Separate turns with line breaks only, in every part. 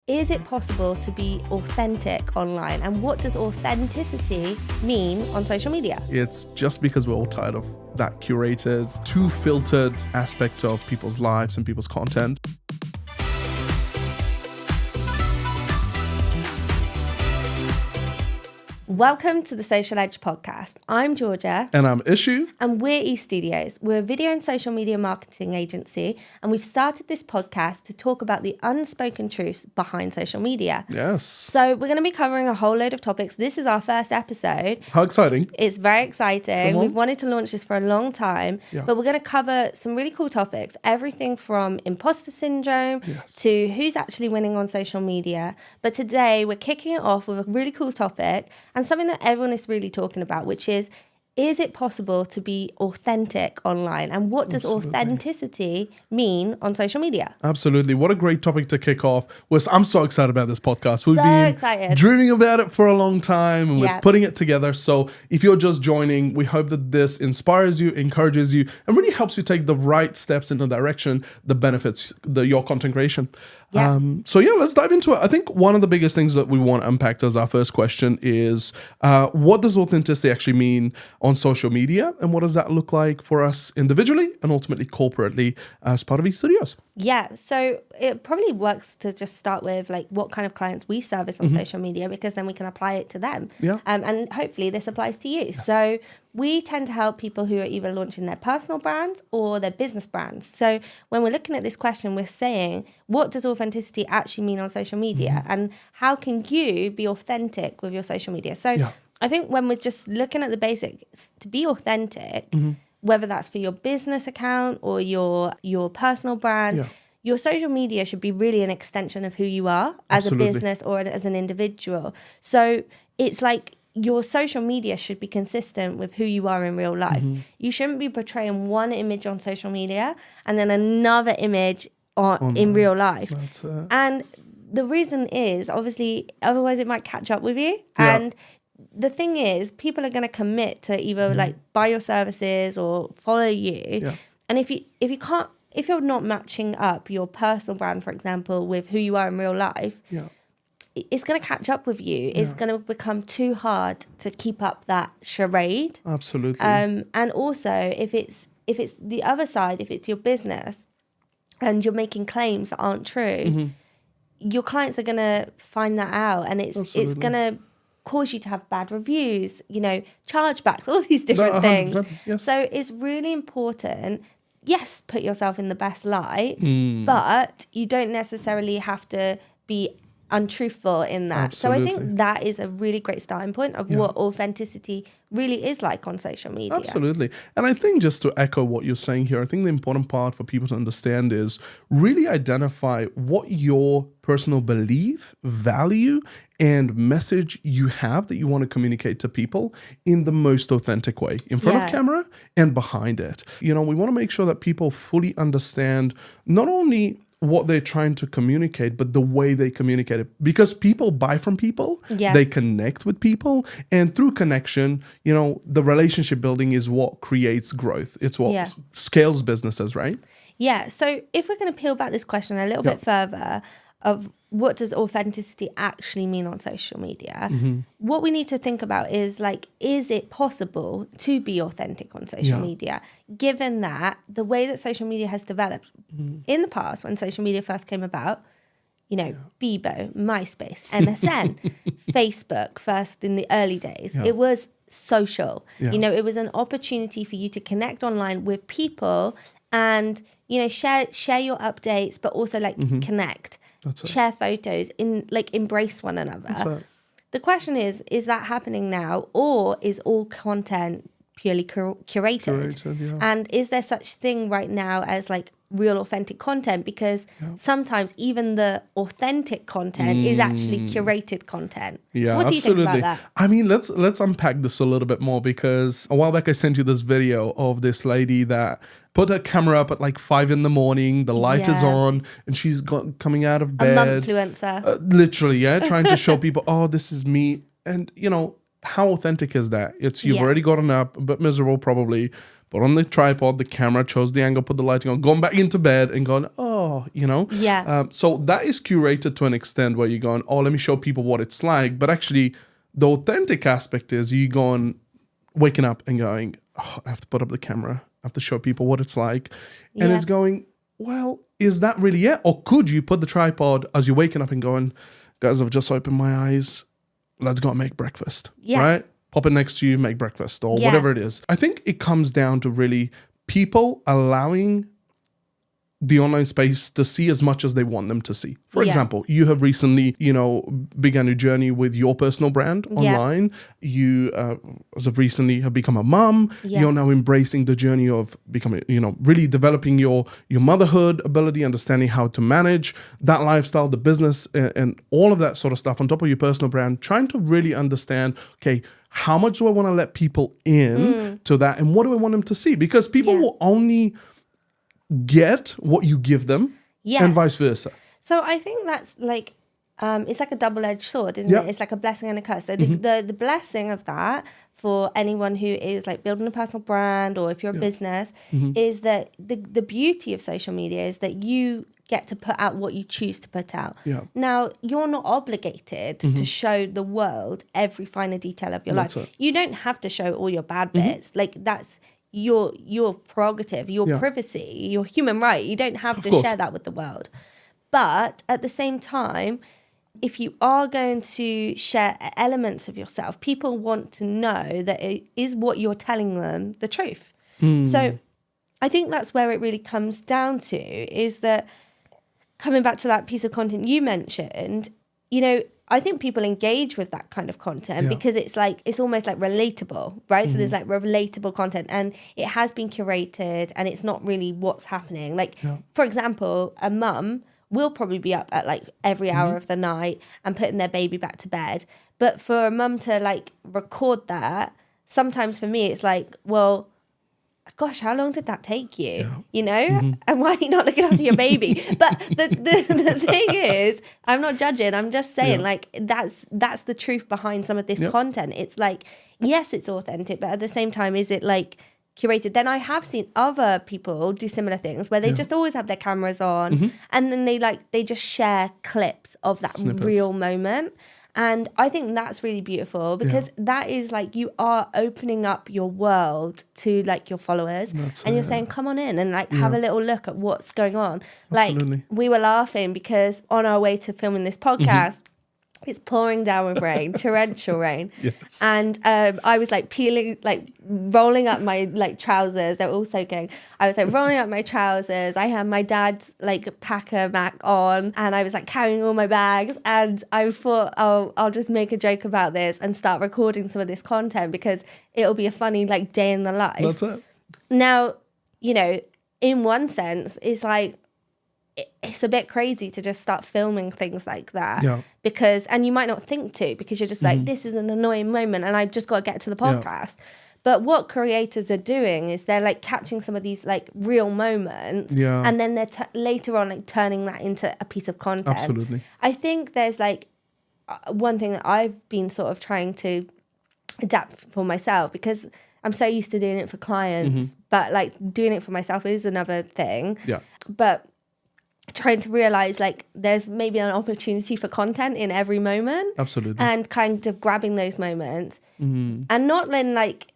Is it possible to be authentic online? And what does authenticity mean on social media?
It's just because we're all tired of that curated, too filtered aspect of people's lives and people's content.
Welcome to the Social Edge podcast. I'm Georgia.
And I'm Ishu.
And we're E Studios. We're a video and social media marketing agency. And we've started this podcast to talk about the unspoken truths behind social media.
Yes.
So we're going to be covering a whole load of topics. This is our first episode.
How exciting.
It's very exciting. We've wanted to launch this for a long time.
Yeah.
But we're going to cover some really cool topics. Everything from imposter syndrome to who's actually winning on social media. But today we're kicking it off with a really cool topic and something that everyone is really talking about, which is it possible to be authentic online? And what does authenticity mean on social media?
Absolutely. What a great topic to kick off. I'm so excited about this podcast. We've been
excited.
Dreaming about it for a long time and we're
Yeah.
putting it together. So if you're just joining, we hope that this inspires you, encourages you, and really helps you take the right steps in the direction that benefits your content creation.
Yeah.
Let's dive into it. I think one of the biggest things that we want to unpack as our first question is what does authenticity actually mean on social media, and what does that look like for us individually and ultimately corporately as part of E Studios?
Yeah, so it probably works to just start with like what kind of clients we service on social media, because then we can apply it to them.
Yeah.
And hopefully this applies to you. So we tend to help people who are either launching their personal brands or their business brands. So when we're looking at this question, we're saying, what does authenticity actually mean on social media? And how can you be authentic with your social media? So I think when we're just looking at the basics, to be authentic, whether that's for your business account or your personal brand, your social media should be really an extension of who you are as a business or as an individual. So it's like your social media should be consistent with who you are in real life. You shouldn't be portraying one image on social media and then another image in real life.
That's it.
And the reason is, obviously, otherwise it might catch up with you.
Yeah.
And the thing is, people are going to commit to either like buy your services or follow you.
Yeah.
And if you're not matching up your personal brand, for example, with who you are in real life, it's going to catch up with you. It's going to become too hard to keep up that charade.
Absolutely.
And also, if it's the other side, if it's your business and you're making claims that aren't true, your clients are going to find that out, and it's going to cause you to have bad reviews, chargebacks, all these different things.
Yes.
So it's really important. Yes, put yourself in the best light, but you don't necessarily have to be untruthful in that.
Absolutely.
So I think that is a really great starting point of what authenticity really is like on social media.
Absolutely. And I think, just to echo what you're saying here, I think the important part for people to understand is really identify what your personal belief, value, and message you have that you want to communicate to people in the most authentic way, in front of camera and behind it. We want to make sure that people fully understand not only what they're trying to communicate, but the way they communicate it. Because people buy from people, they connect with people, and through connection, the relationship building is what creates growth. It's what scales businesses, right?
Yeah. So if we're going to peel back this question a little bit further of what does authenticity actually mean on social media, what we need to think about is is it possible to be authentic on social media, given that the way that social media has developed in the past, when social media first came about, Bebo, MySpace, MSN, Facebook, first in the early days, it was social. It was an opportunity for you to connect online with people and, share your updates, but also connect. Share photos, embrace one another. The question is that happening now, or is all content purely curated? And is there such thing right now as real authentic content? Because sometimes even the authentic content is actually curated content. What do you think about that?
I mean, let's unpack this a little bit more, because a while back I sent you this video of this lady that put her camera up at 5 a.m. the light is on, and she's coming out of bed.
A mumfluencer.
Literally, trying to show people, oh, this is me. And how authentic is that? It's you've already gotten up, a bit miserable probably, put on the tripod, the camera, chose the angle, put the lighting on, gone back into bed and gone, so that is curated to an extent where you're going, let me show people what it's like. But actually the authentic aspect is you going, waking up and going, I have to put up the camera, I have to show people what it's like. And it's going, well, is that really it? Or could you put the tripod as you're waking up and going, guys, I've just opened my eyes, let's go and make breakfast, right? Pop it next to you, make breakfast or whatever it is. I think it comes down to really people allowing the online space to see as much as they want them to see. For example, you have recently, began a journey with your personal brand online. You, as of recently, have become a mom. You're now embracing the journey of becoming, really developing your motherhood ability, understanding how to manage that lifestyle, the business, and all of that sort of stuff on top of your personal brand, trying to really understand, okay, how much do I want to let people in to that, and what do I want them to see? Because people will only get what you give them and vice versa.
So I think that's like it's like a double-edged sword, isn't it? It's like a blessing and a curse. So the blessing of that for anyone who is like building a personal brand, or if you're a business, is that the beauty of social media is that you get to put out what you choose to put out. Now, you're not obligated to show the world every finer detail of your life. You don't have to show all your bad bits. Like that's your prerogative, your privacy, your human right. You don't have to share that with the world. But at the same time, if you are going to share elements of yourself, people want to know that it is what you're telling them the truth. So I think that's where it really comes down to, is that coming back to that piece of content you mentioned, I think people engage with that kind of content because it's almost like relatable, right? So there's like relatable content, and it has been curated, and it's not really what's happening. Like, for example, a mum will probably be up at like every hour of the night and putting their baby back to bed. But for a mum to like record that, sometimes for me it's like, well, gosh, how long did that take you? And why are you not looking after your baby? But the thing is, I'm not judging. I'm just saying, like, that's the truth behind some of this content. It's like, yes, it's authentic, but at the same time, is it like curated? Then I have seen other people do similar things where they just always have their cameras on, and then they just share clips of that real moment. And I think that's really beautiful, because that is like, you are opening up your world to like your followers, and you're saying, come on in and like have a little look at what's going on.
Absolutely.
Like, we were laughing because on our way to filming this podcast, it's pouring down with rain, torrential rain.
Yes.
And I was like rolling up my like trousers. They were all soaking. I was like rolling up my trousers. I had my dad's like packer Mac on, and I was like carrying all my bags. And I thought, I'll just make a joke about this and start recording some of this content, because it'll be a funny like day in the life.
That's it.
Now, in one sense, it's like, it's a bit crazy to just start filming things like that, and you might not think to, because you're just like, this is an annoying moment and I've just got to get to the podcast. But what creators are doing is they're like catching some of these like real moments, and then they're later on like turning that into a piece of content.
Absolutely.
I think there's like one thing that I've been sort of trying to adapt for myself, because I'm so used to doing it for clients, but like doing it for myself is another thing. But trying to realize like there's maybe an opportunity for content in every moment.
Absolutely.
And kind of grabbing those moments, and not then like,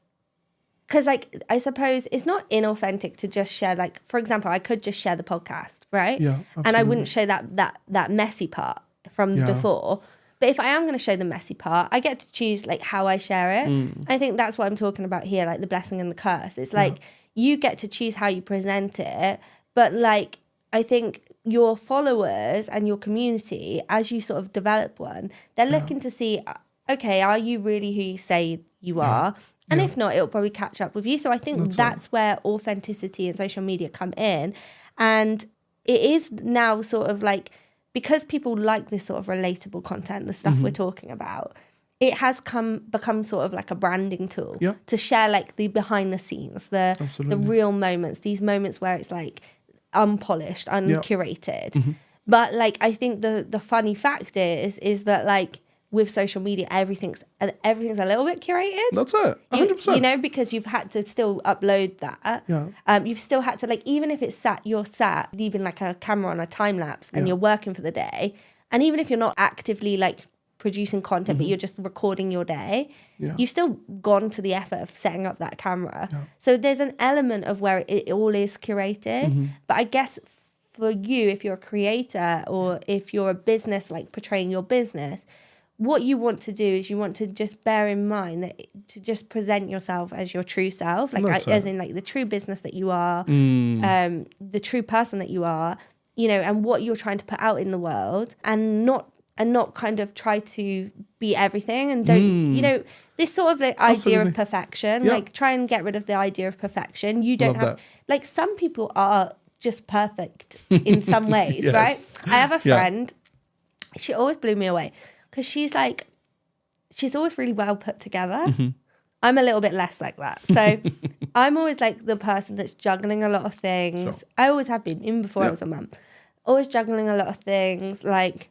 because like, I suppose it's not inauthentic to just share, like, for example, I could just share the podcast, right?
Yeah, absolutely.
And I wouldn't show that messy part from before. But if I am going to show the messy part, I get to choose like how I share it. I think that's what I'm talking about here, like the blessing and the curse. It's like, you get to choose how you present it, but like, I think your followers and your community, as you sort of develop one, they're looking to see, okay, are you really who you say you are? And if not, it'll probably catch up with you. So I think that's where authenticity and social media come in. And it is now sort of like, because people like this sort of relatable content, the stuff we're talking about, it has become sort of like a branding tool to share like the behind the scenes, the real moments, these moments where it's like unpolished, uncurated. But like, I think the funny fact is that like, with social media, everything's a little bit curated.
That's it. 100%.
You know, because you've had to still upload that.
Yeah.
You've still had to, like, even if it's you're leaving like a camera on a time lapse and you're working for the day, and even if you're not actively like producing content, but you're just recording your day, you've still gone to the effort of setting up that camera. So there's an element of where it all is curated. But I guess for you, if you're a creator or if you're a business, like portraying your business, what you want to do is you want to just bear in mind that to just present yourself as your true self, like as in like the true business that you are, the true person that you are, you know, and what you're trying to put out in the world, and not kind of try to be everything, and don't, you know, this sort of like idea of perfection, like try and get rid of the idea of perfection. You don't have, like, some people are just perfect in some ways, right? I have a friend, she always blew me away. Because she's always really well put together. I'm a little bit less like that. So I'm always like the person that's juggling a lot of things. I always have been, even before I was a mum. Always juggling a lot of things. Like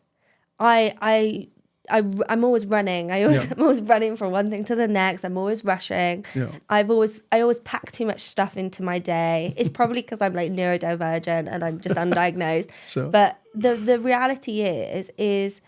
I'm always running. I'm always running from one thing to the next. I'm always rushing. I always pack too much stuff into my day. It's probably because I'm like neurodivergent and I'm just undiagnosed. But the reality is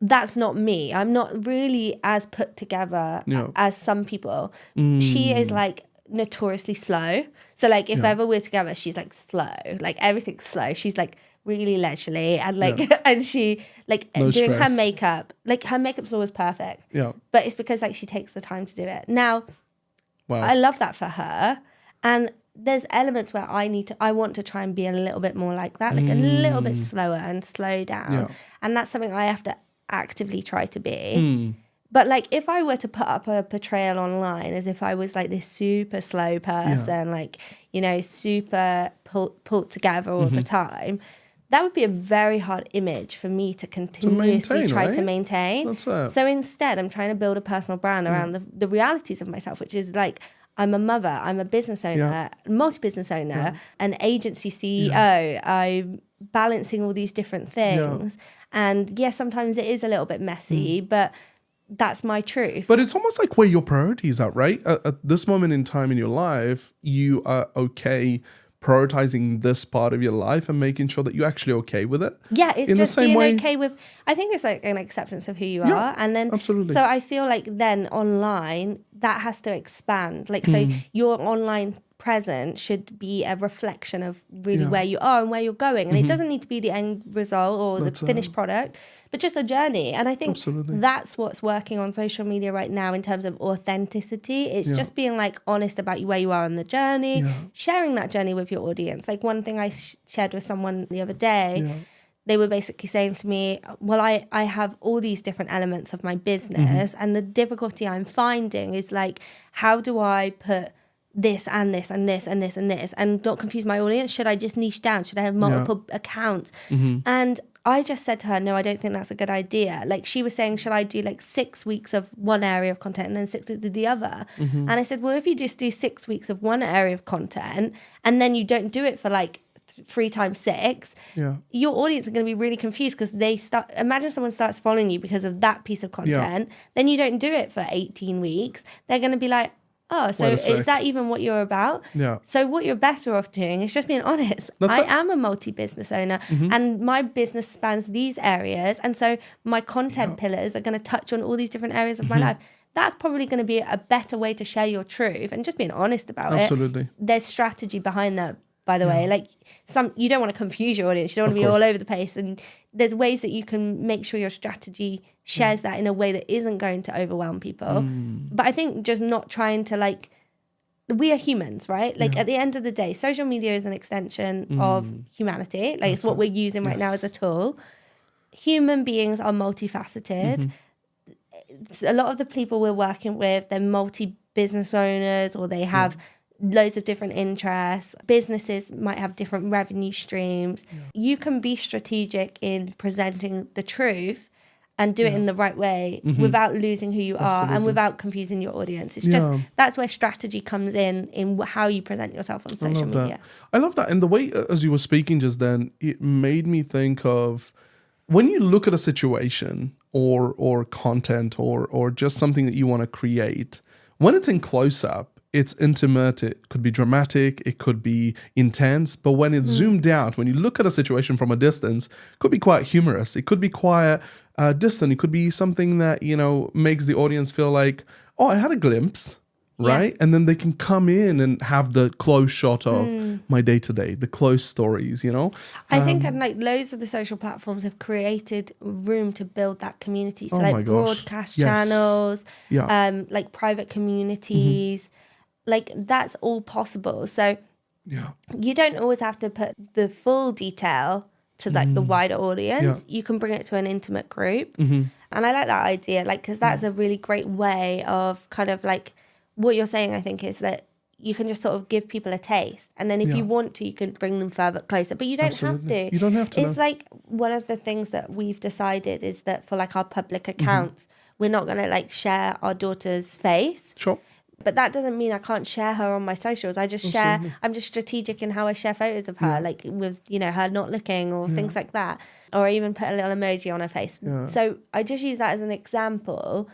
that's not me. I'm not really as put together as some people. She is like notoriously slow. So like if ever we're together, she's like slow. Like everything's slow. She's like really leisurely and like and she like
no
doing
stress.
her makeup. Like her makeup's always perfect. But it's because like she takes the time to do it. Now, I love that for her. And there's elements where I want to try and be a little bit more like that, like a little bit slower and slow down. And that's something I have to actively try to be. But like if I were to put up a portrayal online as if I was like this super slow person, like, you know, super pulled together all the time, that would be a very hard image for me to continuously try to maintain.
That's it.
So instead I'm trying to build a personal brand around the realities of myself, which is like I'm a mother, I'm a business owner, multi-business owner, an agency CEO, I'm balancing all these different things. And yes, sometimes it is a little bit messy, but that's my truth.
But it's almost like where your priorities are, right? At this moment in time in your life, you are okay prioritizing this part of your life and making sure that you're actually okay with it.
Yeah, it's just being okay with, I think it's like an acceptance of who you are. And then,
absolutely.
So I feel like then online, that has to expand. Like, so your online present should be a reflection of really where you are and where you're going. And it doesn't need to be the end result or the finished product, but just a journey. And I think that's what's working on social media right now in terms of authenticity. It's just being like honest about where you are on the journey, sharing that journey with your audience. Like one thing I shared with someone the other day, they were basically saying to me, well, I have all these different elements of my business and the difficulty I'm finding is like, how do I put this and this and this and this and this and not confuse my audience? Should I just niche down? Should I have multiple accounts? And I just said to her, no, I don't think that's a good idea. Like she was saying, should I do like 6 weeks of one area of content and then 6 weeks of the other? And I said, well, if you just do 6 weeks of one area of content and then you don't do it for like 3 times 6, your audience are going to be really confused because imagine someone starts following you because of that piece of content, then you don't do it for 18 weeks. They're going to be like, oh, so is that even what you're about? So what you're better off doing is just being honest. I am a multi-business owner and my business spans these areas. And so my content pillars are going to touch on all these different areas of my life. That's probably going to be a better way to share your truth and just being honest about it.
Absolutely.
There's strategy behind that, by the way. Like you don't want to confuse your audience. You don't want to be all over the place. And there's ways that you can make sure your strategy shares that in a way that isn't going to overwhelm people. But I think just not trying to like, we are humans, right? Like at the end of the day, social media is an extension of humanity. Like it's what we're using right now as a tool. Human beings are multifaceted. A lot of the people we're working with, they're multi-business owners or they have loads of different interests. Businesses might have different revenue streams. You can be strategic in presenting the truth and do it in the right way without losing who you are and without confusing your audience. It's just, that's where strategy comes in how you present yourself on social media.
I love that. And the way, as you were speaking just then, it made me think of when you look at a situation or content or just something that you want to create, when it's in close up, it's intimate, it could be dramatic, it could be intense, but when it's zoomed out, when you look at a situation from a distance, it could be quite humorous, it could be quite distant, it could be something that, makes the audience feel like, oh, I had a glimpse, right? And then they can come in and have the close shot of my day-to-day, the close stories,
I think like loads of the social platforms have created room to build that community. So
Oh my
like
gosh.
broadcast
Yes.
channels,
Yeah.
like private communities, like that's all possible. So
Yeah.
you don't always have to put the full detail to like the wider audience. You can bring it to an intimate group. And I like that idea, like, because that's a really great way of kind of like what you're saying, I think, is that you can just sort of give people a taste. And then if you want to, you can bring them further closer, but you don't
Absolutely.
have to.
You don't have to,
It's
no.
like one of the things that we've decided is that for like our public accounts, we're not going to like share our daughter's face.
Sure.
But that doesn't mean I can't share her on my socials. I just share, I'm just strategic in how I share photos of her, like with, her not looking or things like that. Or I even put a little emoji on her face. So I just use that as an example.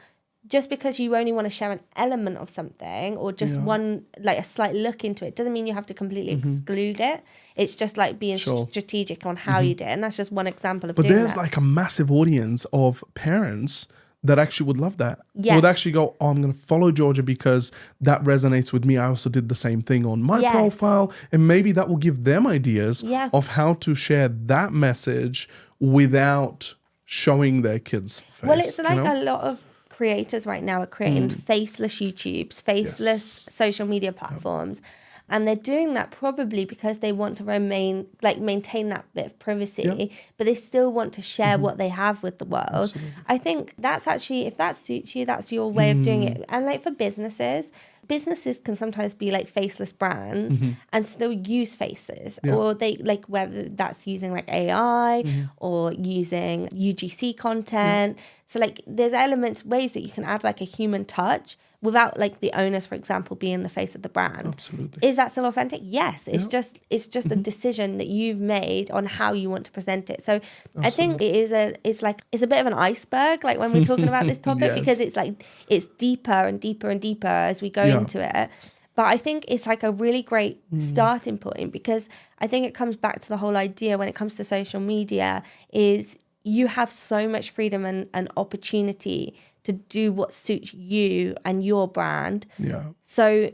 Just because you only want to share an element of something or just one, like a slight look into it, doesn't mean you have to completely exclude it. It's just like being strategic on how you do it. And that's just one example of
But
doing
there's
that.
like a massive audience of parents that actually would love that.
Yeah.
Would actually go, oh, I'm going to follow Georgia because that resonates with me. I also did the same thing on my profile. And maybe that will give them ideas of how to share that message without showing their kids' face.
Well, it's like a lot of creators right now are creating faceless YouTubes, faceless social media platforms. And they're doing that probably because they want to maintain that bit of privacy, but they still want to share what they have with the world.
Absolutely.
I think that's actually, if that suits you, that's your way of doing it. And like for businesses can sometimes be like faceless brands and still use faces, or they like whether that's using like AI or using UGC content. So like there's ways that you can add like a human touch without like the owners, for example, being the face of the brand.
Absolutely.
Is that still authentic? Yes. It's just a decision that you've made on how you want to present it. So I think it's a bit of an iceberg, like when we're talking about this topic, because it's like it's deeper and deeper and deeper as we go into it. But I think it's like a really great starting point, because I think it comes back to the whole idea when it comes to social media is you have so much freedom and opportunity to do what suits you and your brand.
Yeah.
So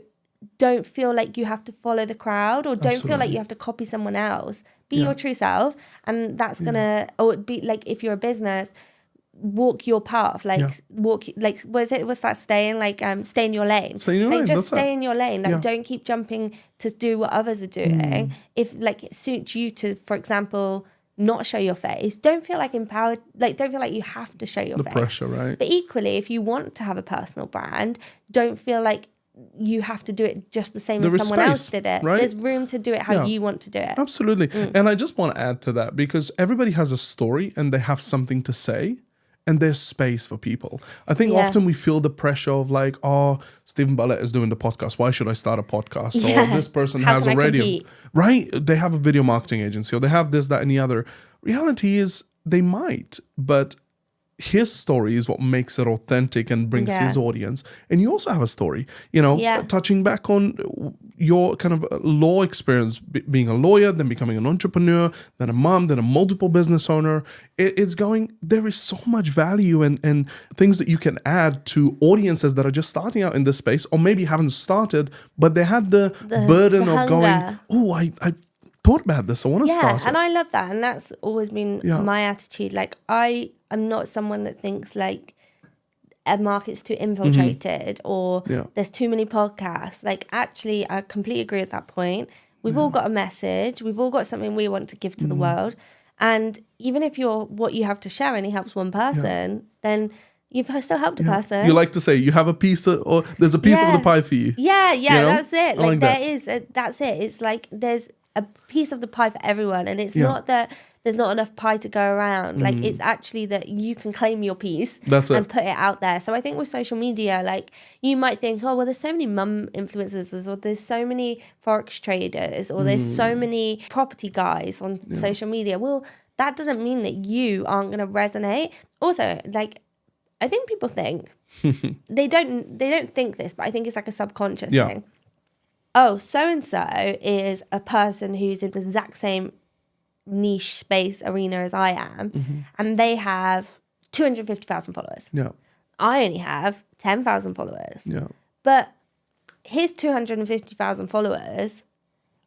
don't feel like you have to follow the crowd, or don't feel like
Absolutely.
you have to copy someone else. Be your true self, and that's gonna, or be like if you're a business, walk your path, what's that saying, like stay in your lane.
Stay in your lane,
Just
that's
stay
it.
in your lane. Like don't keep jumping to do what others are doing. If like it suits you to, for example, not show your face, don't feel like empowered, like don't feel like you have to show your face.
Pressure, right?
But equally, if you want to have a personal brand, don't feel like you have to do it just the same as
There is
someone else
space,
did it.
right?
There's room to do it how you want to do it.
Absolutely. And I just want to add to that, because everybody has a story and they have something to say, and there's space for people. I think often we feel the pressure of like, oh, Stephen Bartlett is doing the podcast, why should I start a podcast? Or this person
How
has
can I
already,
compete?
right? They have a video marketing agency, or they have this, that, and the other. Reality is they might, but his story is what makes it authentic and brings his audience. And you also have a story, touching back on your kind of law experience, being a lawyer, then becoming an entrepreneur, then a mom, then a multiple business owner. There is so much value and things that you can add to audiences that are just starting out in this space, or maybe haven't started, but they had the burden
the
of going,
hunger.
oh, I thought about this, I want to start
and
it.
I love that, and that's always been my attitude. Like I'm not someone that thinks like a market's too infiltrated or there's too many podcasts. Like actually, I completely agree with that point. We've all got a message. We've all got something we want to give to the world. And even if what you have to share only helps one person, then you've still helped a person.
You like to say you have a piece or there's a piece of the pie for you.
Yeah, that's it.
Like
that's it. It's like there's a piece of the pie for everyone, and it's not that there's not enough pie to go around. Like it's actually that you can claim your piece and put it out there. So I think with social media, like you might think, oh well, there's so many mum influencers, or there's so many forex traders, or there's so many property guys on social media. Well, that doesn't mean that you aren't going to resonate. Also, like I think people think they don't think this, but I think it's like a subconscious
Yeah.
thing. Oh, so-and-so is a person who's in the exact same niche space arena as I am, and they have 250,000 followers.
Yeah.
I only have 10,000 followers.
Yeah.
But his 250,000 followers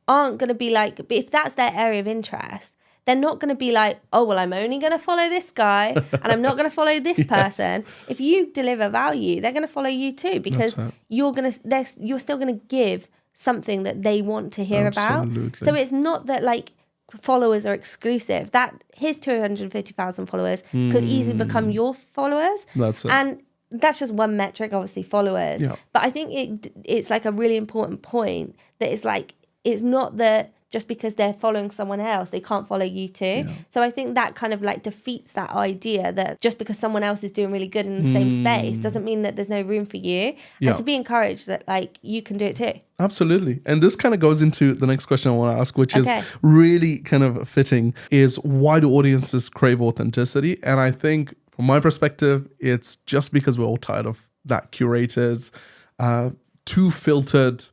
aren't going to be like, but if that's their area of interest, they're not going to be like, oh, well, I'm only going to follow this guy and I'm not going to follow this person. If you deliver value, they're going to follow you too, because you're still going to give something that they want to hear about. So it's not that like followers are exclusive. That his 250,000 followers could easily become your followers.
That's it.
And that's just one metric, obviously, followers.
Yeah.
But I think it's like a really important point that it's like, it's not that just because they're following someone else, they can't follow you too. Yeah. So I think that kind of like defeats that idea that just because someone else is doing really good in the same space doesn't mean that there's no room for you. Yeah. And to be encouraged that like you can do it too.
Absolutely. And this kind of goes into the next question I want to ask, which is really kind of fitting, is why do audiences crave authenticity? And I think from my perspective, it's just because we're all tired of that curated, too filtered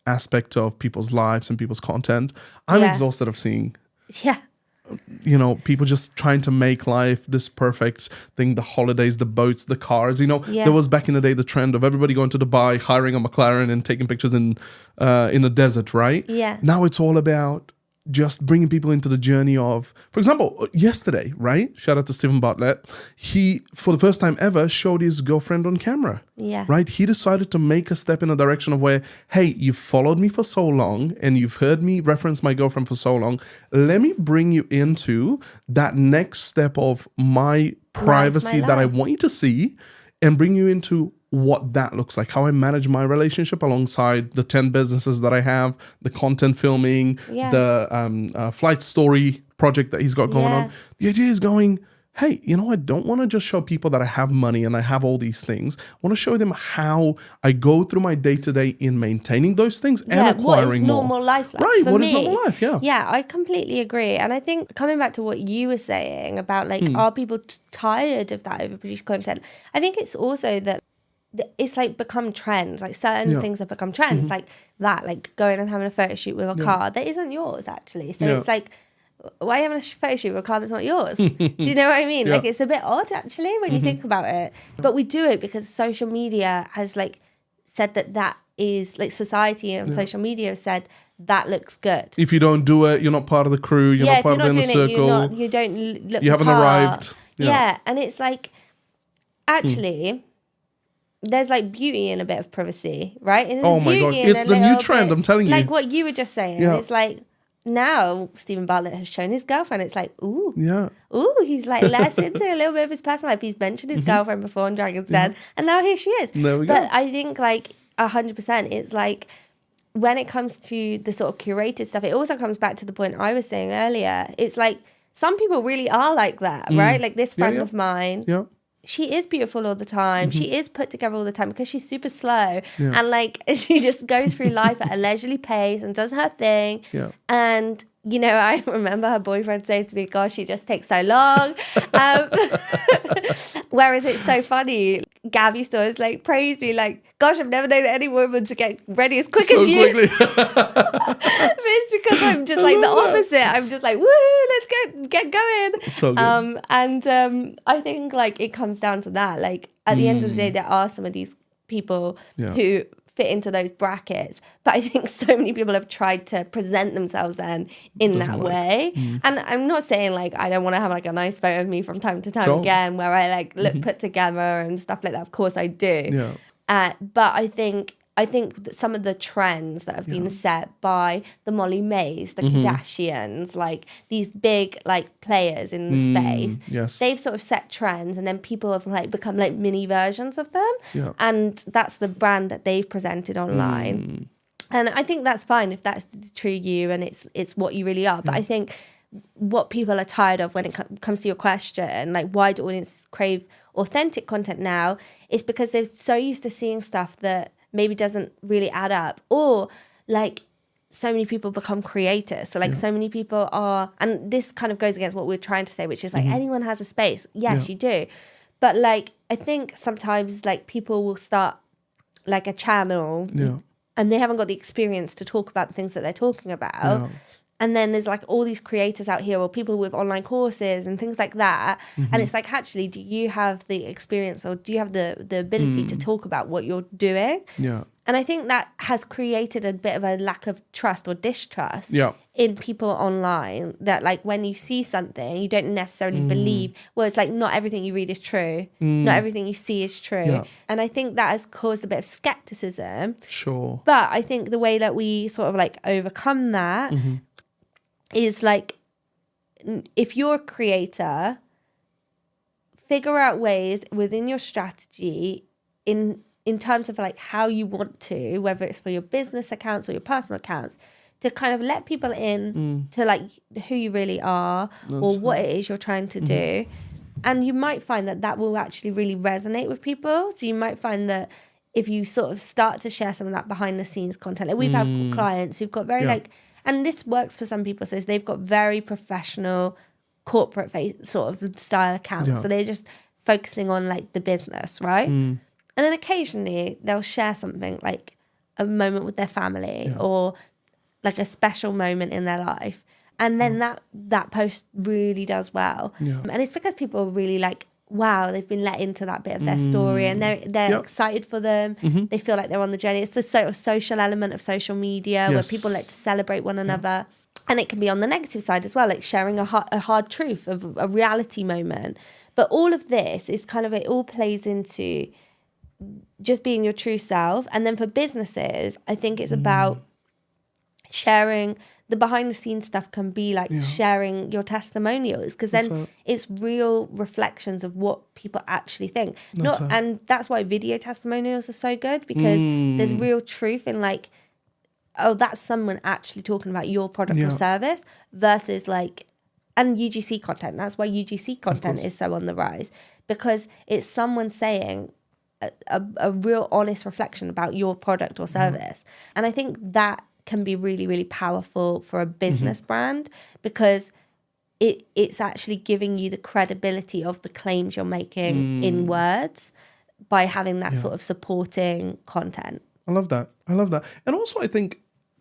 aspect of people's lives and people's content. I'm exhausted of seeing people just trying to make life this perfect thing, the holidays, the boats, the cars. There was back in the day the trend of everybody going to Dubai, hiring a McLaren and taking pictures in the desert, right?
Yeah.
Now it's all about just bringing people into the journey of, for example, yesterday, right? Shout out to Stephen Bartlett. He, for the first time ever, showed his girlfriend on camera.
Yeah.
Right? He decided to make a step in a direction of where, hey, you've followed me for so long and you've heard me reference my girlfriend for so long. Let me bring you into that next step of my privacy that I want you to see, and bring you into what that looks like, how I manage my relationship alongside the 10 businesses that I have, the content filming, the flight story project that he's got going on. The idea is going, hey, I don't want to just show people that I have money and I have all these things. I want to show them how I go through my day-to-day in maintaining those things and acquiring more.
What is normal life like?
Right, what
is
normal life,
Yeah, I completely agree. And I think coming back to what you were saying about like, are people tired of that overproduced content? I think it's also that it's like become trends. Like certain things have become trends, like that, like going and having a photo shoot with a car that isn't yours actually. So it's like, why are you having a photo shoot with a car that's not yours? Do you know what I mean? Like it's a bit odd actually when you think about it. But we do it because social media has like said that is like society and social media have said that looks good.
If you don't do it, you're not part of the crew. You're not part of the inner circle.
You don't look.
You haven't arrived.
Yeah, and it's like actually. There's like beauty in a bit of privacy, right?
Oh my God. It's the new trend, I'm telling you.
Like what you were just saying. Yeah. It's like now Stephen Bartlett has shown his girlfriend. It's like, ooh. Yeah. Ooh, he's like less into a little bit of his personal life. He's mentioned his girlfriend before on Dragon's Den. And now here she is.
There we go.
But I think like 100%, it's like when it comes to the sort of curated stuff, it also comes back to the point I was saying earlier. It's like some people really are like that, right? Like this friend of mine. Yeah. She is beautiful all the time. She is put together all the time because she's super slow. Yeah. And like she just goes through life at a leisurely pace and does her thing. Yeah. And, I remember her boyfriend saying to me, gosh, she just takes so long. Whereas it's so funny. Gav used to always like praise me like, gosh, I've never known any woman to get ready as quick as you. But it's because I'm just like the opposite. I'm just like, woo, let's get going.
So good.
And I think like it comes down to that. Like at the end of the day, there are some of these people who fit into those brackets. But I think so many people have tried to present themselves then in that way. And I'm not saying like I don't want to have like a nice photo of me from time to time again where I like look put together and stuff like that. Of course I do. Yeah. But I think that some of the trends that have been set by the Molly Mays, the Kardashians, like these big like players in the space, they've sort of set trends, and then people have like become like mini versions of them, and that's the brand that they've presented online. And I think that's fine if that's the true you and it's what you really are. But I think what people are tired of when it comes to your question, like why do audiences crave authentic content now, is because they're so used to seeing stuff that maybe doesn't really add up, or like so many people become creators. So like so many people are, and this kind of goes against what we're trying to say, which is like anyone has a space. Yes, you do. But like, I think sometimes like people will start like a channel and they haven't got the experience to talk about the things that they're talking about.
Yeah.
And then there's like all these creators out here or people with online courses and things like that. And it's like, actually, do you have the experience or do you have the ability to talk about what you're doing?
Yeah.
And I think that has created a bit of a lack of trust or distrust in people online, that like when you see something, you don't necessarily believe, well, it's like not everything you read is true. Not everything you see is true.
Yeah.
And I think that has caused a bit of skepticism.
Sure.
But I think the way that we sort of like overcome that is like, if you're a creator, figure out ways within your strategy in terms of like how you want to, whether it's for your business accounts or your personal accounts, to kind of let people in to like who you really are or what it is you're trying to do. And you might find that that will actually really resonate with people. So you might find that if you sort of start to share some of that behind the scenes content, like we've had clients who've got very like, and this works for some people, so they've got very professional corporate sort of style accounts. So they're just focusing on like the business, right? And then occasionally they'll share something like a moment with their family or like a special moment in their life. And then that post really does well. And it's because people are really like, wow, they've been let into that bit of their story and they're excited for them. They feel like they're on the journey. It's the sort of social element of social media where people like to celebrate one another. And it can be on the negative side as well, like sharing a hard truth of a reality moment. But all of this is kind of, it all plays into just being your true self. And then for businesses, I think it's about sharing the behind the scenes stuff, can be like sharing your testimonials, because then it's real reflections of what people actually think. And that's why video testimonials are so good, because there's real truth in like, oh, that's someone actually talking about your product or service, versus like, and UGC content. That's why UGC content is so on the rise, because it's someone saying a real honest reflection about your product or service. And I think that can be really, really powerful for a business brand, because it's actually giving you the credibility of the claims you're making in words by having that sort of supporting content.
I love that. And also I think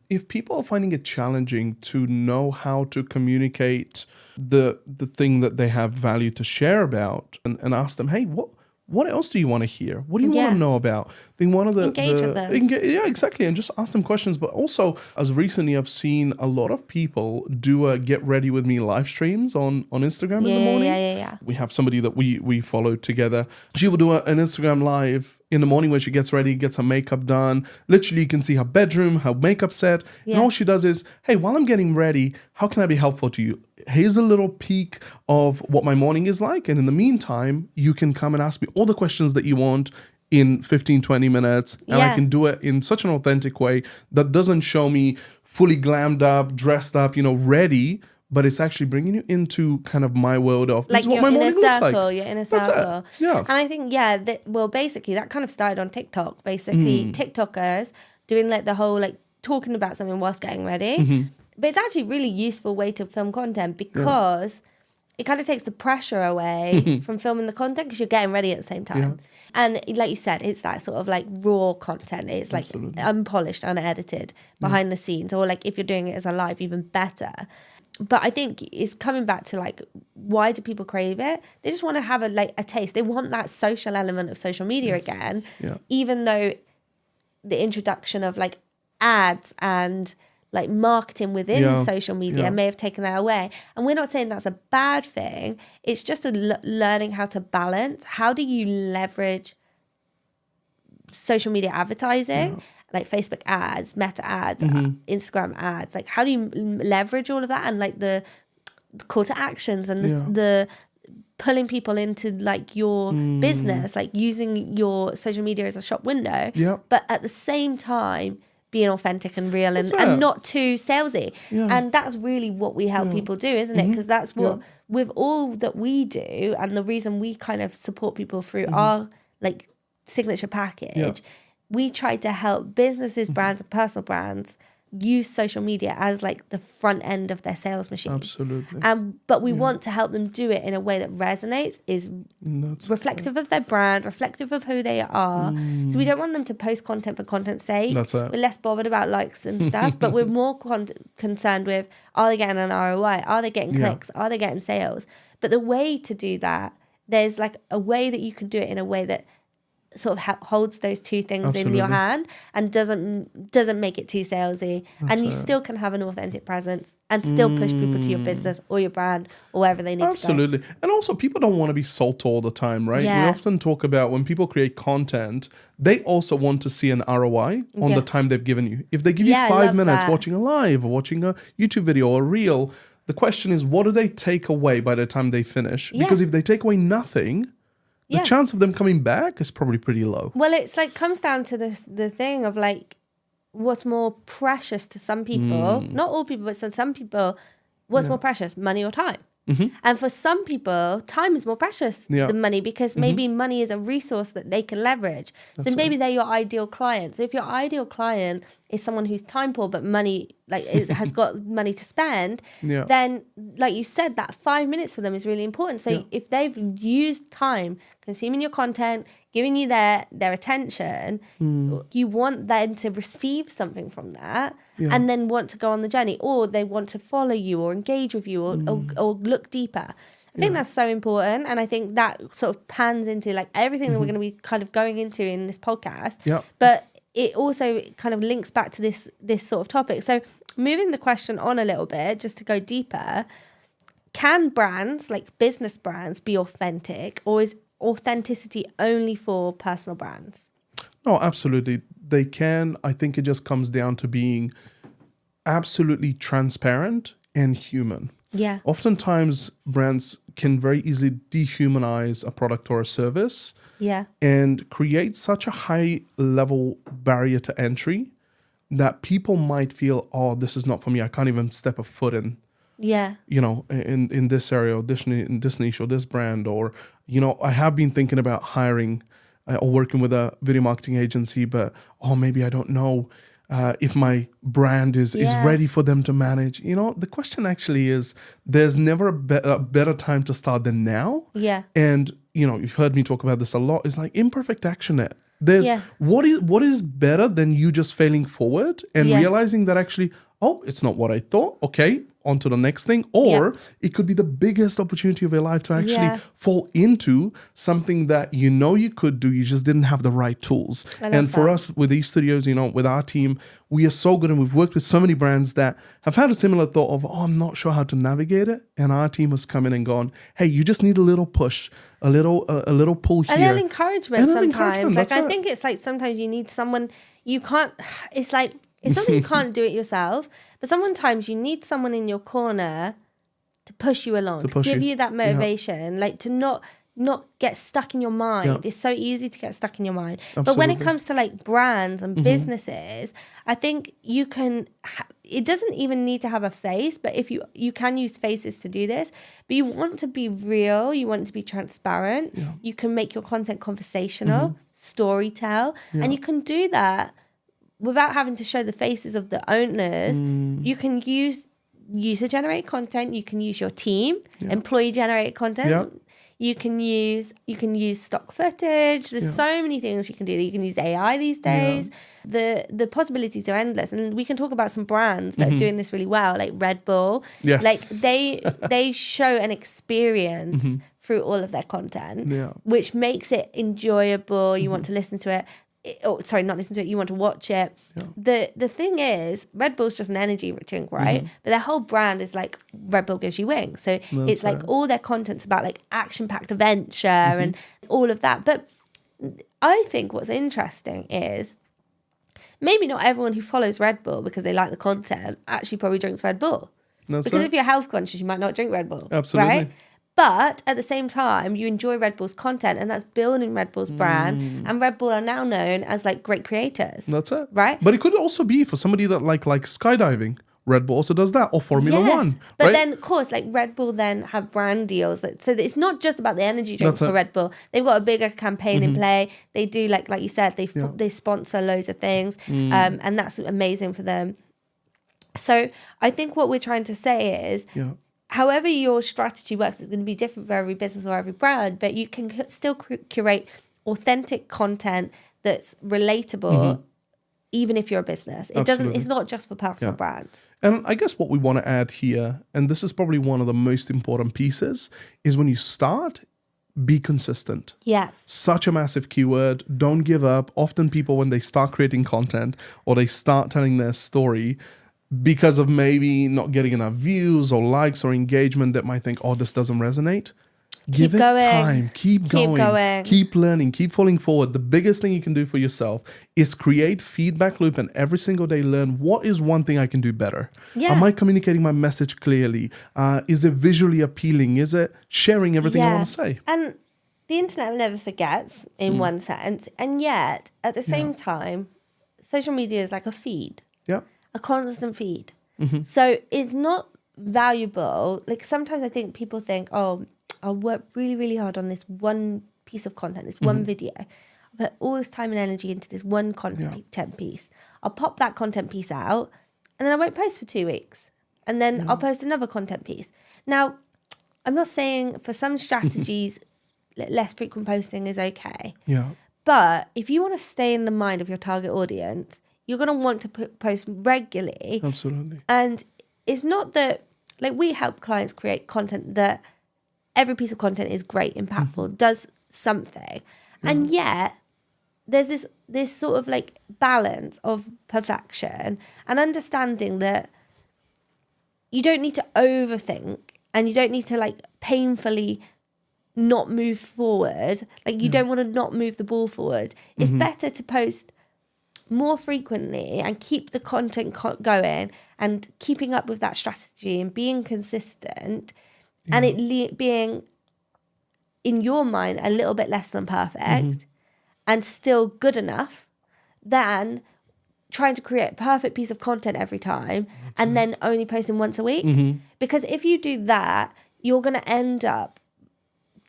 if people are finding it challenging to know how to communicate the thing that they have value to share about, and ask them, hey, what else do you want to hear? What do you want to know about? Then one of the
engage with them.
Yeah, exactly, and just ask them questions. But also, as recently I've seen a lot of people do a get ready with me live streams on Instagram in the morning.
Yeah.
We have somebody that we follow together. She will do an Instagram live in the morning when she gets ready, gets her makeup done. Literally, you can see her bedroom, her makeup set. And all she does is, hey, while I'm getting ready, how can I be helpful to you? Here's a little peek of what my morning is like. And in the meantime, you can come and ask me all the questions that you want in 15, 20 minutes. And I can do it in such an authentic way that doesn't show me fully glammed up, dressed up, ready. But it's actually bringing you into kind of my world of, this is what my morning looks like.
You're in a circle.
Yeah.
And I think, basically that kind of started on TikTok. Basically, TikTokers doing like the whole like talking about something whilst getting ready. But it's actually a really useful way to film content, because it kind of takes the pressure away from filming the content, because you're getting ready at the same time. And like you said, it's that sort of like raw content. It's like unpolished, unedited, behind the scenes. Or like if you're doing it as a live, even better. But I think it's coming back to like, why do people crave it? They just want to have a taste. They want that social element of social media again, even though the introduction of like ads and like marketing within social media may have taken that away. And we're not saying that's a bad thing. It's just learning how to balance. How do you leverage social media advertising? Like Facebook ads, Meta ads, Instagram ads. Like, how do you leverage all of that, and like the call to actions and the pulling people into like your business, like using your social media as a shop window, but at the same time being authentic and real and not too salesy. And that's really what we help people do, isn't it? Because that's what with all that we do, and the reason we kind of support people through our like signature package. We try to help businesses, brands, and personal brands use social media as like the front end of their sales machine.
Absolutely.
But we want to help them do it in a way that resonates, is reflective of their brand, reflective of who they are. So we don't want them to post content for content's sake.
That's it.
We're less bothered about likes and stuff, but we're more concerned with, are they getting an ROI? Are they getting clicks? Are they getting sales? But the way to do that, there's like a way that you can do it in a way that sort of holds those two things in your hand and doesn't make it too salesy. And you still can have an authentic presence and still push people to your business or your brand or wherever they need to go.
Absolutely. And also, people don't want to be sold all the time, right?
Yeah.
We often talk about when people create content, they also want to see an ROI on the time they've given you. If they give you 5 minutes watching a live or watching a YouTube video or a reel, the question is, what do they take away by the time they finish? Because if they take away nothing, the chance of them coming back is probably pretty low.
Well, it's like comes down to the thing of like what's more precious to some people, not all people, but some people, what's more precious, money or time? And for some people, time is more precious than money, because maybe money is a resource that they can leverage. So maybe they're your ideal client. So if your ideal client is someone who's time poor but money has got money to spend, then like you said, that 5 minutes for them is really important. So if they've used time consuming your content, giving you their attention, you want them to receive something from that and then want to go on the journey, or they want to follow you or engage with you or look deeper. I think that's so important, and I think that sort of pans into like everything that we're going to be kind of going into in this podcast. But it also kind of links back to this sort of topic. So moving the question on a little bit, just to go deeper, can brands, like business brands, be authentic, or is authenticity only for personal brands?
No, absolutely. They can. I think it just comes down to being absolutely transparent and human.
Yeah.
Oftentimes, brands can very easily dehumanize a product or a service and create such a high level barrier to entry that people might feel, oh, this is not for me. I can't even step a foot in. You know, in this area or in this niche or this brand, or, you know, I have been thinking about hiring or working with a video marketing agency, but, maybe I don't know if my brand is ready for them to manage. You know, the question actually is, there's never a better time to start than now. And, you know, you've heard me talk about this a lot. It's like imperfect action it. There's what is better than you just failing forward and realizing that actually, it's not what I thought. Okay, on to the next thing. Or it could be the biggest opportunity of your life to actually fall into something that you know you could do. You just didn't have the right tools. And for us with these studios, you know, with our team, we are so good, and we've worked with so many brands that have had a similar thought of, I'm not sure how to navigate it. And our team has come in and gone, hey, you just need a little push, a little pull here.
A little encouragement sometimes. Like I think it's like sometimes you need someone, you can't, it's like, it's something you can't do it yourself, but sometimes you need someone in your corner to push you along, to give you that motivation, like to not get stuck in your mind. It's so easy to get stuck in your mind. But when it comes to like brands and businesses, I think you can, it doesn't even need to have a face, but if you can use faces to do this, but you want to be real, you want to be transparent, you can make your content conversational, storytell, and you can do that without having to show the faces of the owners. You can use user-generated content. You can use your team, employee-generated content. You can use stock footage. There's so many things you can do. You can use AI these days. The possibilities are endless. And we can talk about some brands that are doing this really well, like Red Bull. Like they show an experience through all of their content, which makes it enjoyable. You want to listen to it. Not listen to it, you want to watch it. The thing is, Red Bull's just an energy drink, right? But their whole brand is like Red Bull gives you wings. So it's like all their content's about like action-packed adventure and all of that. But I think what's interesting is maybe not everyone who follows Red Bull because they like the content actually probably drinks Red Bull. Because if you're health conscious, you might not drink Red Bull.
Absolutely.
Right? But at the same time, you enjoy Red Bull's content, and that's building Red Bull's brand. And Red Bull are now known as like great creators.
That's it.
Right?
But it could also be for somebody that like skydiving. Red Bull also does that, or Formula One.
But then, of course, like Red Bull then have brand deals. So it's not just about the energy drinks for Red Bull. They've got a bigger campaign in play. They do like you said, they sponsor loads of things, and that's amazing for them. So I think what we're trying to say is, however your strategy works, it's going to be different for every business or every brand, but you can still curate authentic content that's relatable, even if you're a business. It's not just for personal brands.
And I guess what we want to add here, and this is probably one of the most important pieces, is when you start, be consistent.
Yes.
Such a massive keyword. Don't give up. Often people, when they start creating content or they start telling their story, because of maybe not getting enough views or likes or engagement, that might think, oh, this doesn't resonate. Give it time. Keep going. Keep learning. Keep falling forward. The biggest thing you can do for yourself is create feedback loop and every single day learn what is one thing I can do better.
Yeah.
Am I communicating my message clearly? Is it visually appealing? Is it sharing everything I want to say?
And the internet never forgets in one sense. And yet, at the same time, social media is like a feed.
Yeah.
A constant feed. So it's not valuable. Like sometimes I think people think, oh, I'll work really, really hard on this one piece of content, this one video. I'll put all this time and energy into this one content piece. I'll pop that content piece out and then I won't post for 2 weeks. And then I'll post another content piece. Now, I'm not saying for some strategies, less frequent posting is okay.
Yeah.
But if you want to stay in the mind of your target audience, you're going to want to post regularly.
Absolutely.
And it's not that, like, we help clients create content that every piece of content is great, impactful, does something. And yet there's this sort of like balance of perfection and understanding that you don't need to overthink and you don't need to like painfully not move forward. Like you don't want to not move the ball forward. It's better to post more frequently and keep the content going and keeping up with that strategy and being consistent and it being in your mind a little bit less than perfect and still good enough than trying to create a perfect piece of content every time and then only posting once a week. Because if you do that, you're going to end up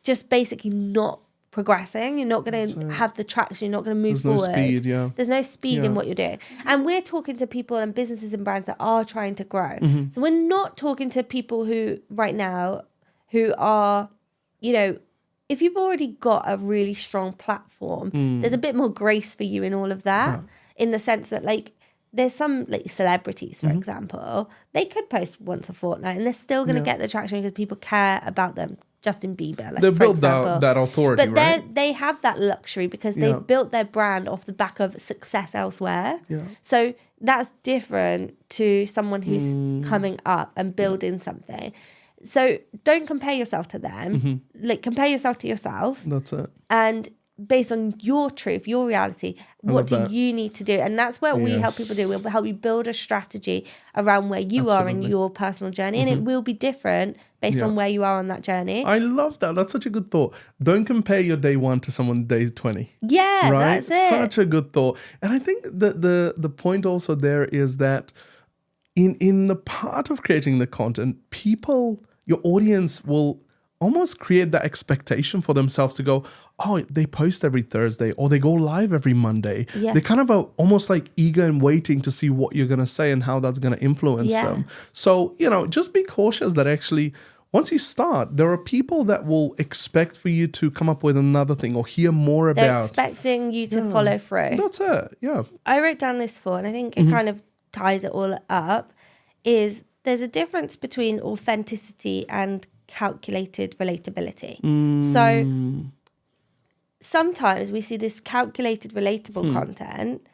just basically not progressing. You're not going to have the traction. You're not going to move forward.
There's no speed,
There's no speed in what you're doing. And we're talking to people and businesses and brands that are trying to grow. So we're not talking to people who right now who are, you know, if you've already got a really strong platform, there's a bit more grace for you in all of that, in the sense that like there's some like celebrities, for example, they could post once a fortnight and they're still going to get the traction because people care about them. Justin Bieber, like,
they've
for
built
example.
that authority,
but
right?
They have that luxury because they've built their brand off the back of success elsewhere. So that's different to someone who's coming up and building something. So don't compare yourself to them. Like compare yourself to yourself.
That's it.
And based on your truth, your reality, what do you need to do? And that's what we help people do. We'll help you build a strategy around where you are in your personal journey. And it will be different based on where you are on that journey.
I love that. That's such a good thought. Don't compare your day 1 to someone day 20.
Yeah,
right?
that's it.
Such a good thought. And I think the point also there is that in the part of creating the content, people, your audience will almost create that expectation for themselves to go, oh, they post every Thursday or they go live every Monday. They kind of are almost like eager and waiting to see what you're going to say and how that's going to influence them. So, you know, just be cautious that actually once you start, there are people that will expect for you to come up with another thing or hear more about.
They're expecting you to follow through.
That's it. Yeah.
I wrote down this and I think it kind of ties it all up, is there's a difference between authenticity and calculated relatability. So sometimes we see this calculated relatable content,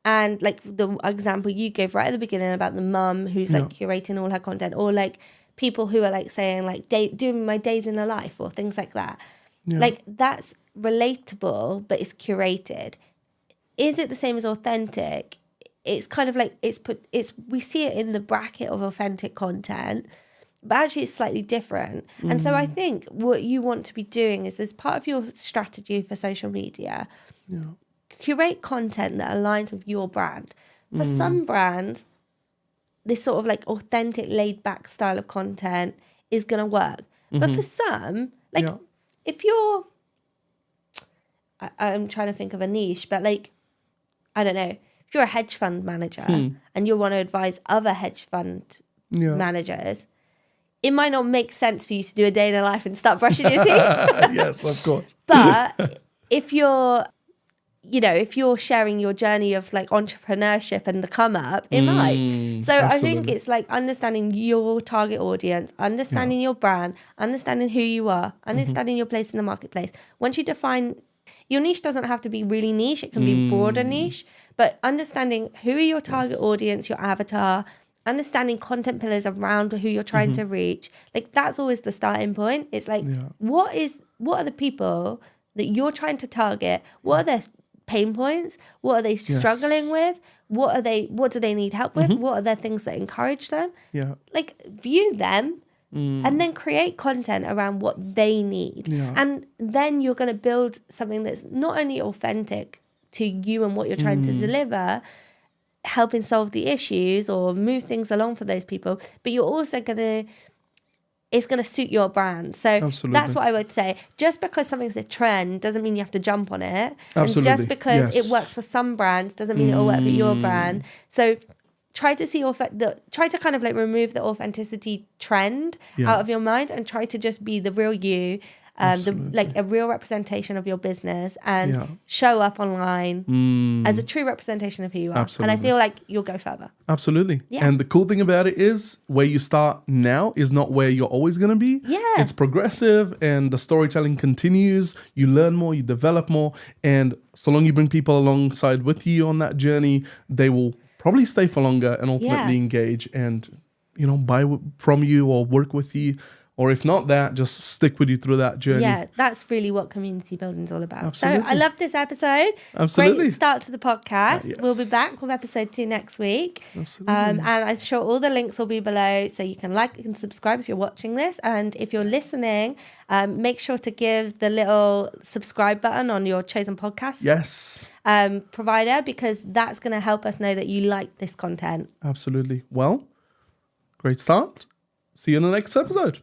and like the example you gave right at the beginning about the mum who's like curating all her content, or like people who are like saying like doing my days in a life or things like that. Like that's relatable, but it's curated. Is it the same as authentic? It's kind of like we see it in the bracket of authentic content, but actually it's slightly different. And so I think what you want to be doing is, as part of your strategy for social media, curate content that aligns with your brand. For some brands, this sort of like authentic, laid back style of content is going to work. But for some, like if you're, I'm trying to think of a niche, but like, I don't know, if you're a hedge fund manager and you want to advise other hedge fund managers, it might not make sense for you to do a day in a life and start brushing your teeth.
Yes, of course.
But if you're sharing your journey of like entrepreneurship and the come up, it might. So I think it's like understanding your target audience, understanding your brand, understanding who you are, understanding your place in the marketplace. Once you define, your niche doesn't have to be really niche. It can be broader niche, but understanding who are your target audience, your avatar, understanding content pillars around who you're trying to reach. Like that's always the starting point. It's like, what are the people that you're trying to target? What are their pain points? What are they struggling with? What do they need help with? What are the things that encourage them?
Yeah.
Like view them and then create content around what they need.
Yeah.
And then you're going to build something that's not only authentic to you and what you're trying to deliver, helping solve the issues or move things along for those people, but you're also it's going to suit your brand. So that's what I would say. Just because something's a trend doesn't mean you have to jump on it. And just because it works for some brands doesn't mean it'll work for your brand. So try to kind of like remove the authenticity trend out of your mind and try to just be the real you. Like a real representation of your business and show up online as a true representation of who you are.
Absolutely.
And I feel like you'll go further.
Absolutely. Yeah. And the cool thing about it is where you start now is not where you're always going to be.
Yeah.
It's progressive and the storytelling continues. You learn more, you develop more. And so long you bring people alongside with you on that journey, they will probably stay for longer and ultimately engage and, buy from you or work with you. Or if not that, just stick with you through that journey.
Yeah, that's really what community building is all about.
Absolutely.
So I love this episode.
Absolutely.
Great start to the podcast.
Yes.
We'll be back with episode 2 next week.
Absolutely.
And I'm sure all the links will be below. So you can like and subscribe if you're watching this. And if you're listening, make sure to give the little subscribe button on your chosen podcast provider, because that's going to help us know that you like this content.
Absolutely. Well, great start. See you in the next episode.